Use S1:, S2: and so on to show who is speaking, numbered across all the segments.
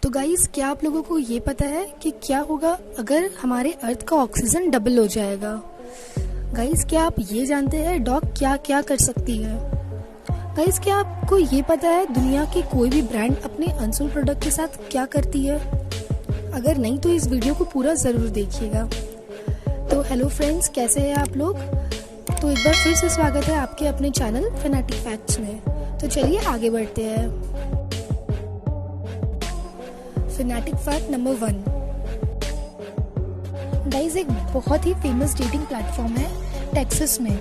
S1: तो गाइस, क्या आप लोगों को ये पता है कि क्या होगा अगर हमारे अर्थ का ऑक्सीजन डबल हो जाएगा? गाइस, क्या आप ये जानते हैं डॉग क्या क्या कर सकती है? गाइस, क्या आपको ये पता है दुनिया की कोई भी ब्रांड अपने अनसोल्ड प्रोडक्ट के साथ क्या करती है? अगर नहीं तो इस वीडियो को पूरा ज़रूर देखिएगा। तो हेलो फ्रेंड्स, कैसे हैं आप लोग? तो एक बार फिर से स्वागत है आपके अपने चैनल फैनेटिक फैक्ट्स में। तो चलिए आगे बढ़ते हैं। Fanatic fact number 1। गाइस, एक बहुत ही फेमस डेटिंग प्लेटफॉर्म है टेक्सास में,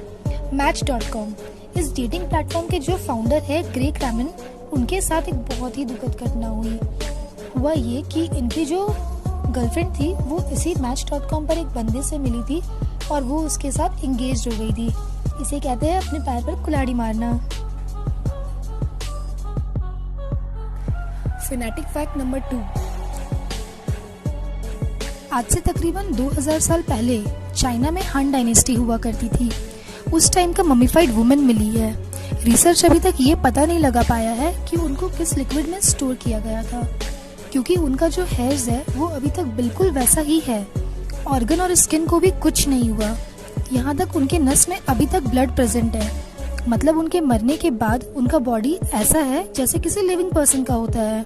S1: Match.com। इस डेटिंग प्लेटफॉर्म के जो फाउंडर है ग्रेग रैमन, उनके साथ एक बहुत ही दुखद घटना हुआ ये कि इनकी जो गर्लफ्रेंड थी वो इसी Match.com पर एक बंदे से मिली थी और वो उसके साथ इंगेज हो गई थी। इसे कहते हैं अपने पैर पर कुल्हाड़ी मारना। Fanatic fact number 2। आज से तकरीबन 2000 साल पहले चाइना में हान डायनेस्टी हुआ करती थी। उस टाइम का ममीफाइड वुमेन मिली है। रिसर्च अभी तक ये पता नहीं लगा पाया है कि उनको किस लिक्विड में स्टोर किया गया था, क्योंकि उनका जो हेयर्स है वो अभी तक बिल्कुल वैसा ही है। ऑर्गन और स्किन को भी कुछ नहीं हुआ। यहाँ तक उनके नस में अभी तक ब्लड प्रेजेंट है। मतलब उनके मरने के बाद उनका बॉडी ऐसा है जैसे किसी लिविंग पर्सन का होता है।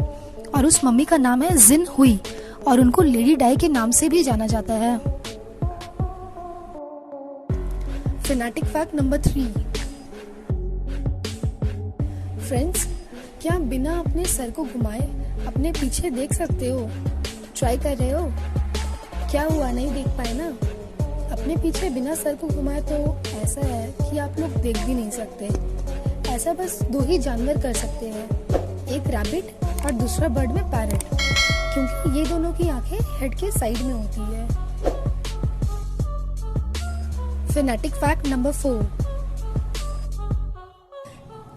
S1: और उस मम्मी का नाम है जिन हुई और उनको लेडी डाई के नाम से भी जाना जाता है। Fanatic fact number 3। फ्रेंड्स, क्या आप बिना अपने सर को घुमाए अपने पीछे देख सकते हो? ट्राई कर रहे हो? क्या हुआ, नहीं देख पाए ना? अपने पीछे बिना सर को घुमाए तो ऐसा है कि आप लोग देख भी नहीं सकते। ऐसा बस 2 ही जानवर कर सकते हैं, एक रैबिट और दूसरा बर्ड में पैरट, क्योंकि ये दोनों की आंखें हेड के साइड में होती है। Fanatic fact number 4।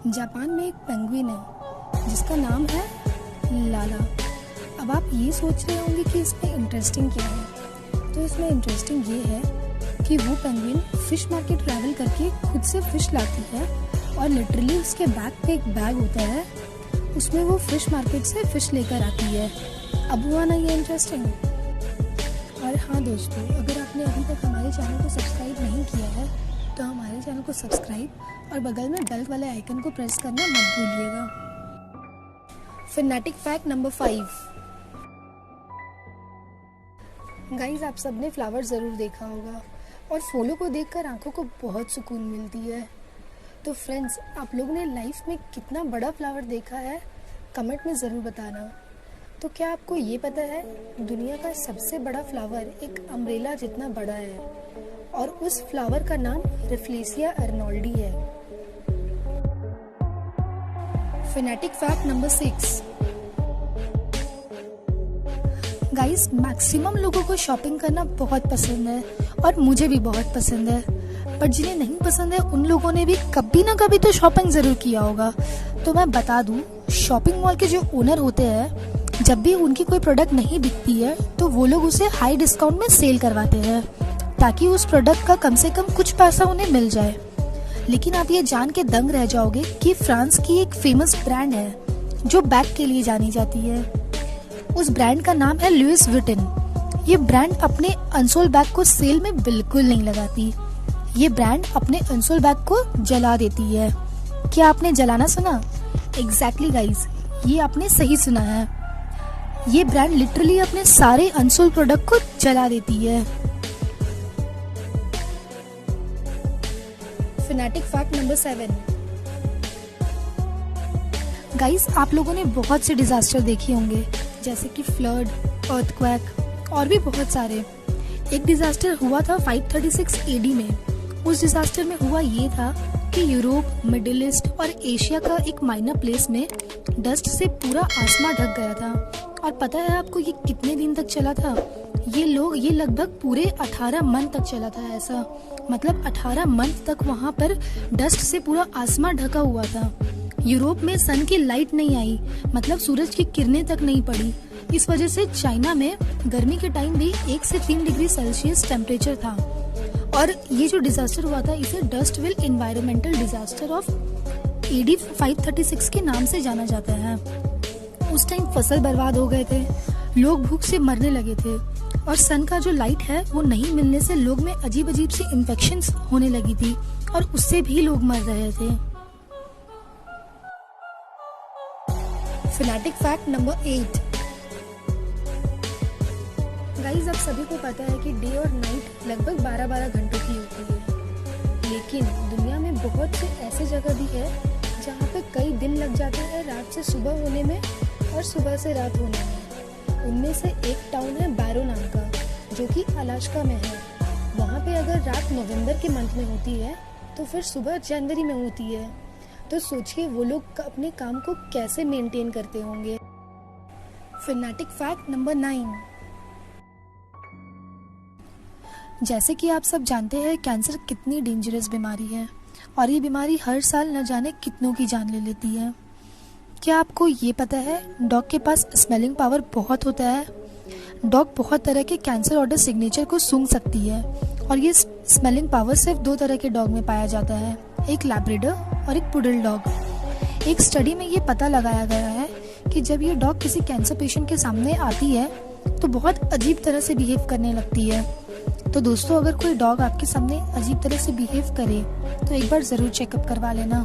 S1: जापान में एक पेंगुइन है जिसका नाम है लाला। अब आप ये सोच रहे होंगे कि इसमें इंटरेस्टिंग क्या है। तो इसमें इंटरेस्टिंग ये है कि वो पेंगुइन फिश मार्केट ट्रैवल करके खुद से फिश लाती है और लिटरली उसके बैक पे एक बैग होता है, उसमें वो फिश मार्केट से फिश लेकर आती है। अब हुआ ना ये इंटरेस्टिंग? और हाँ दोस्तों, अगर आपने अभी तक हमारे चैनल को सब्सक्राइब नहीं किया है तो हमारे चैनल को सब्सक्राइब और बगल में बेल वाले आइकन को प्रेस करना मत भूलिएगा। Fanatic fact number 5। गाइस, आप सबने फ्लावर ज़रूर देखा होगा और फूलों को देखकर आंखों को बहुत सुकून मिलती है। तो फ्रेंड्स, आप लोगों ने लाइफ में कितना बड़ा फ्लावर देखा है, कमेंट में ज़रूर बताना। तो क्या आपको ये पता है दुनिया का सबसे बड़ा फ्लावर एक अम्ब्रेला जितना बड़ा है और उस फ्लावर का नाम रेफ्लेसिया अर्नोल्डी है। Fanatic fact number 6। Guys, maximum लोगों को शॉपिंग करना बहुत पसंद है और मुझे भी बहुत पसंद है, पर जिन्हें नहीं पसंद है उन लोगों ने भी कभी ना कभी तो शॉपिंग ज़रूर किया होगा। तो मैं बता दूं, शॉपिंग मॉल के जो ओनर होते हैं, जब भी उनकी कोई प्रोडक्ट नहीं बिकती है तो वो लोग उसे हाई डिस्काउंट में सेल करवाते हैं ताकि उस प्रोडक्ट का कम से कम कुछ पैसा उन्हें मिल जाए। लेकिन आप ये जान के दंग रह जाओगे कि फ्रांस की एक फेमस ब्रांड है जो बैग के लिए जानी जाती है। उस ब्रांड का नाम है लुइस विटन। ये ब्रांड अपने अनसोल बैग को सेल में बिल्कुल नहीं लगाती। ये ब्रांड अपने अनसोल बैग को जला देती है। क्या आपने जलाना सुना? एग्जैक्टली गाइस, ये आपने सही सुना है। ये ब्रांड लिटरली अपने सारे अनसोल्ड प्रोडक्ट को जला देती है। Fanatic fact number 7। गाइस, आप लोगों ने बहुत से डिजास्टर देखे होंगे, जैसे कि फ्लड, अर्थक्वेक और भी बहुत सारे। एक डिजास्टर हुआ था 536 AD में। उस डिजास्टर में हुआ ये था कि यूरोप, मिडिल ईस्ट और एशिया का एक माइनर प्लेस में डस्ट से पूरा आसमान ढक गया था। और पता है आपको ये कितने दिन तक चला था? ये लगभग पूरे 18 मंथ तक चला था ऐसा। मतलब 18 मंथ तक वहाँ पर डस्ट से पूरा आसमान ढका हुआ था। यूरोप में सन की लाइट नहीं आई, मतलब सूरज की किरणें तक नहीं पड़ी। इस वजह से चाइना में गर्मी के टाइम भी 1 से 3 डिग्री सेल्सियस टेम्परेचर था। और ये जो डिजास्टर हुआ था इसे डस्टविल एनवायरमेंटल डिजास्टर ऑफ AD 536 के नाम से जाना जाता है। उस टाइम फसल बर्बाद हो गए थे, लोग भूख से मरने लगे थे और सन का जो लाइट है वो नहीं मिलने से लोग में अजीब अजीब सी इन्फेक्शंस होने लगी थी और उससे भी लोग मर रहे थे। Fanatic fact number 8। गाइस, आप सभी को पता है कि डे और नाइट लगभग 12-12 घंटों की होती है, लेकिन दुनिया में बहुत से ऐसे जगह भी है जहाँ पे कई दिन लग जाते हैं रात से सुबह होने में और सुबह से रात होने में। उनमें से एक टाउन है बैरो नाम का, जो कि अलास्का में है। वहाँ पे अगर रात नवंबर के मंथ में होती है तो फिर सुबह जनवरी में होती है। तो सोचिए वो लोग अपने काम को कैसे मेंटेन करते होंगे। Fanatic fact number 9। जैसे कि आप सब जानते हैं कैंसर कितनी डेंजरस बीमारी है और ये बीमारी हर साल न जाने कितनों की जान ले लेती है। क्या आपको ये पता है डॉग के पास स्मेलिंग पावर बहुत होता है। डॉग बहुत तरह के कैंसर ऑर्डर सिग्नेचर को सूंघ सकती है और ये स्मेलिंग पावर सिर्फ 2 तरह के डॉग में पाया जाता है, एक लैब्राडोर और एक पुडल डॉग। एक स्टडी में ये पता लगाया गया है कि जब ये डॉग किसी कैंसर पेशेंट के सामने आती है तो बहुत अजीब तरह से बिहेव करने लगती है। तो दोस्तों, अगर कोई डॉग आपके सामने अजीब तरह से बिहेव करे तो एक बार ज़रूर चेकअप करवा लेना।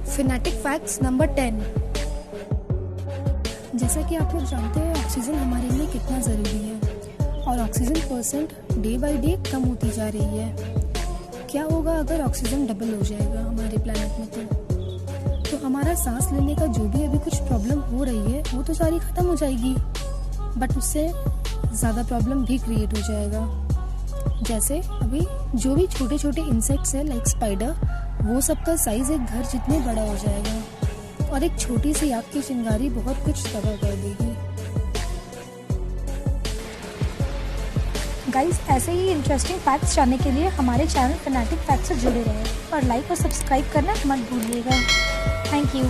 S1: Fanatic facts number 10। जैसा कि आप लोग जानते हैं ऑक्सीजन हमारे लिए कितना ज़रूरी है और oxygen percent day by day कम होती जा रही है। क्या होगा अगर ऑक्सीजन डबल हो जाएगा हमारे प्लैनेट में? तो हमारा सांस लेने का जो भी अभी कुछ प्रॉब्लम हो रही है वो तो सारी ख़त्म हो जाएगी, बट उससे ज़्यादा प्रॉब्लम भी क्रिएट हो जाएगा। जैसे अभी जो भी छोटे छोटे इंसेक्ट्स हैं लाइक स्पाइडर, वो सबका साइज एक घर जितने बड़ा हो जाएगा और एक छोटी सी आग की चिंगारी बहुत कुछ तबाह कर देगी। गाइस, ऐसे ही इंटरेस्टिंग फैक्ट्स जानने के लिए हमारे चैनल फैनेटिक फैक्ट्स से जुड़े रहें और लाइक और सब्सक्राइब करना मत भूलिएगा। Thank you.